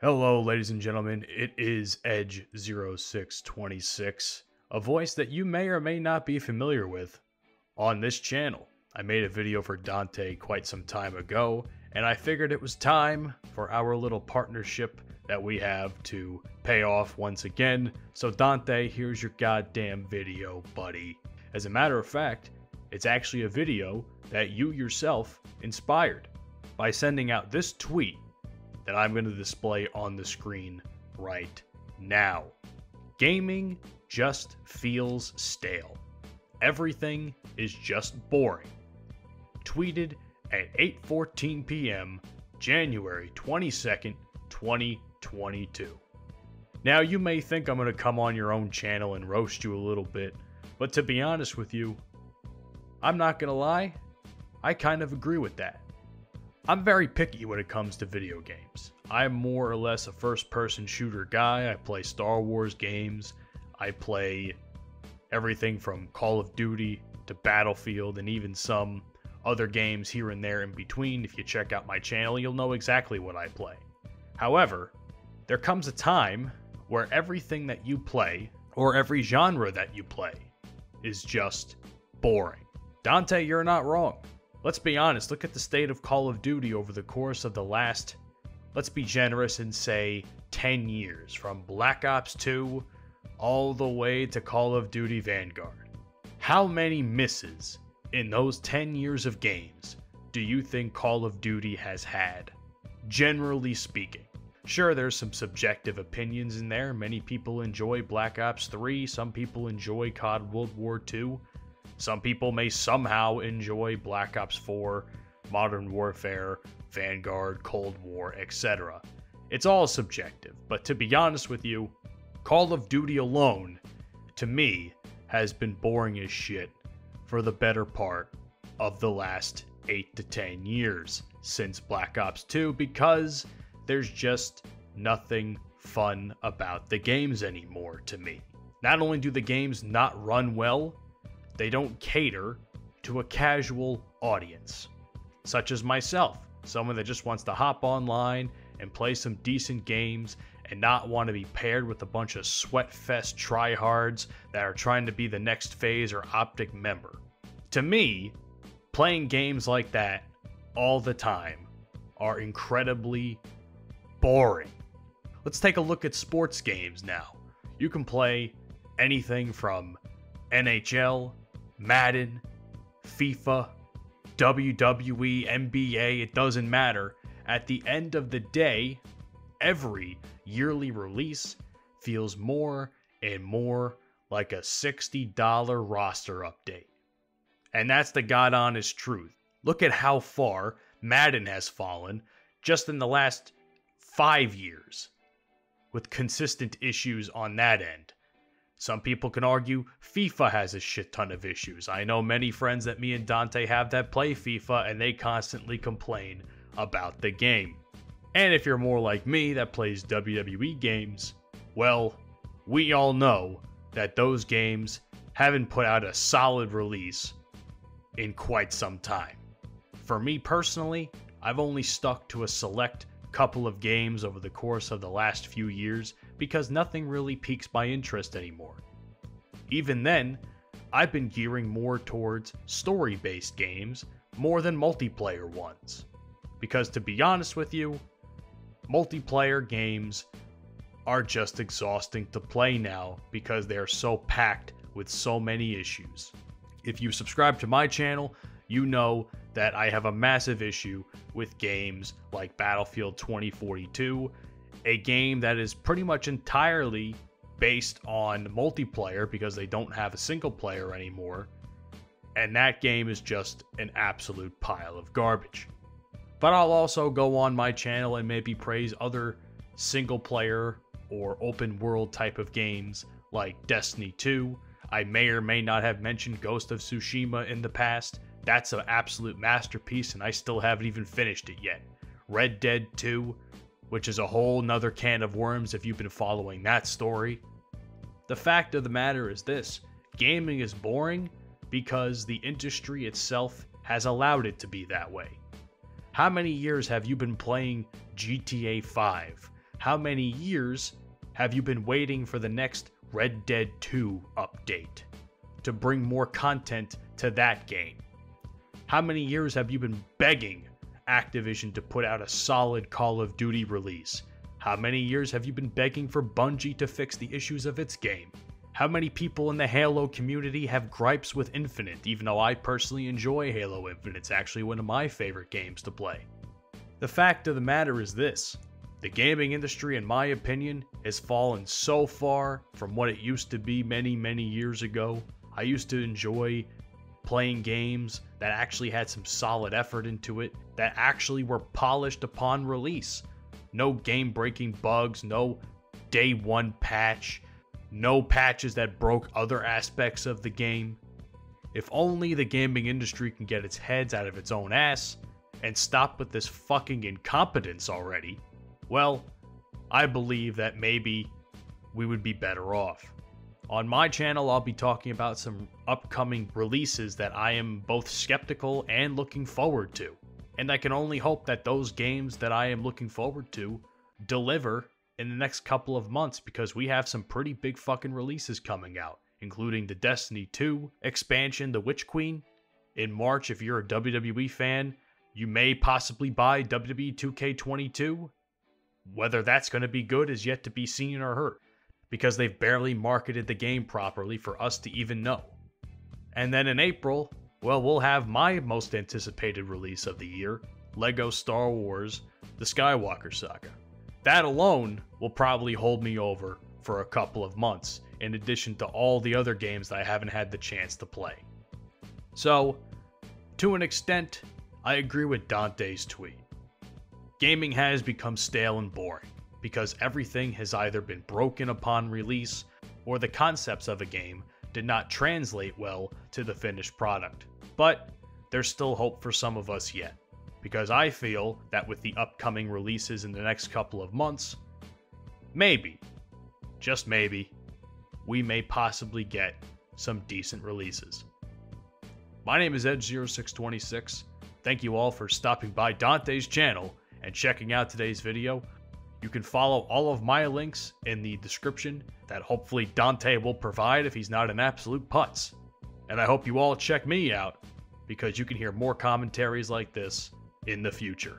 Hello, ladies and gentlemen. It is Edge0626, a voice that you may or may not be familiar with on this channel. I made a video for Dante quite some time ago, and I figured it was time for our little partnership that we have to pay off once again. So Dante, here's your goddamn video, buddy. As a matter of fact, it's actually a video that you yourself inspired by sending out this tweet that I'm going to display on the screen right now. Gaming just feels stale. Everything is just boring. Tweeted at 8:14 p.m. January 22nd, 2022. Now you may think I'm going to come on your own channel and roast you a little bit, but to be honest with you, I'm not going to lie, I kind of agree with that. I'm very picky when it comes to video games. I'm more or less a first-person shooter guy. I play Star Wars games. I play everything from Call of Duty to Battlefield and even some other games here and there in between. If you check out my channel, you'll know exactly what I play. However, there comes a time where everything that you play, or every genre that you play, is just boring. Dante, you're not wrong. Let's be honest, look at the state of Call of Duty over the course of the last, let's be generous and say 10 years, from Black Ops 2 all the way to Call of Duty Vanguard. How many misses in those 10 years of games do you think Call of Duty has had, generally speaking? Sure, there's some subjective opinions in there. Many people enjoy Black Ops 3, some people enjoy COD World War II. Some people may somehow enjoy Black Ops 4, Modern Warfare, Vanguard, Cold War, etc. It's all subjective, but to be honest with you, Call of Duty alone, to me, has been boring as shit for the better part of the last 8 to 10 years since Black Ops 2, because there's just nothing fun about the games anymore to me. Not only do the games not run well, they don't cater to a casual audience, such as myself, someone that just wants to hop online and play some decent games and not want to be paired with a bunch of sweatfest tryhards that are trying to be the next FaZe or Optic member. To me, playing games like that all the time are incredibly boring. Let's take a look at sports games now. You can play anything from NHL, Madden, FIFA, WWE, NBA, it doesn't matter. At the end of the day, every yearly release feels more and more like a $60 roster update. And that's the god honest truth. Look at how far Madden has fallen just in the last 5 years, with consistent issues on that end. Some people can argue FIFA has a shit ton of issues. I know many friends that me and Dante have that play FIFA, and they constantly complain about the game. And if you're more like me that plays WWE games, well, we all know that those games haven't put out a solid release in quite some time. For me personally, I've only stuck to a select couple of games over the course of the last few years because nothing really piques my interest anymore. Even then, I've been gearing more towards story-based games more than multiplayer ones. Because to be honest with you, multiplayer games are just exhausting to play now because they are so packed with so many issues. If you subscribe to my channel, you know that I have a massive issue with games like Battlefield 2042, a game that is pretty much entirely based on multiplayer because they don't have a single player anymore, and that game is just an absolute pile of garbage. But I'll also go on my channel and maybe praise other single player or open world type of games like Destiny 2. I may or may not have mentioned Ghost of Tsushima in the past. That's an absolute masterpiece, and I still haven't even finished it yet. Red Dead 2, which is a whole nother can of worms if you've been following that story. The fact of the matter is this: gaming is boring because the industry itself has allowed it to be that way. How many years have you been playing GTA 5? How many years have you been waiting for the next Red Dead 2 update to bring more content to that game? How many years have you been begging Activision to put out a solid Call of Duty release? How many years have you been begging for Bungie to fix the issues of its game? How many people in the Halo community have gripes with Infinite, even though I personally enjoy Halo Infinite? It's actually one of my favorite games to play. The fact of the matter is this: the gaming industry, in my opinion, has fallen so far from what it used to be many, many years ago. I used to enjoy playing games that actually had some solid effort into it, that actually were polished upon release. No game-breaking bugs, no day one patch, no patches that broke other aspects of the game. If only the gaming industry can get its heads out of its own ass and stop with this fucking incompetence already, well, I believe that maybe we would be better off. On my channel, I'll be talking about some upcoming releases that I am both skeptical and looking forward to. And I can only hope that those games that I am looking forward to deliver in the next couple of months, because we have some pretty big fucking releases coming out, including the Destiny 2 expansion, The Witch Queen. In March, if you're a WWE fan, you may possibly buy WWE 2K22. Whether that's going to be good is yet to be seen or heard, because they've barely marketed the game properly for us to even know. And then in April, well, we'll have my most anticipated release of the year, LEGO Star Wars: The Skywalker Saga. That alone will probably hold me over for a couple of months, in addition to all the other games that I haven't had the chance to play. So, to an extent, I agree with Dante's tweet. Gaming has become stale and boring, because everything has either been broken upon release, or the concepts of a game did not translate well to the finished product. But there's still hope for some of us yet, because I feel that with the upcoming releases in the next couple of months, maybe, just maybe, we may possibly get some decent releases. My name is Edge0626. Thank you all for stopping by Dante's channel and checking out today's video. You can follow all of my links in the description that hopefully Dante will provide if he's not an absolute putz. And I hope you all check me out, because you can hear more commentaries like this in the future.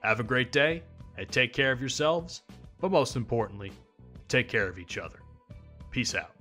Have a great day, and take care of yourselves, but most importantly, take care of each other. Peace out.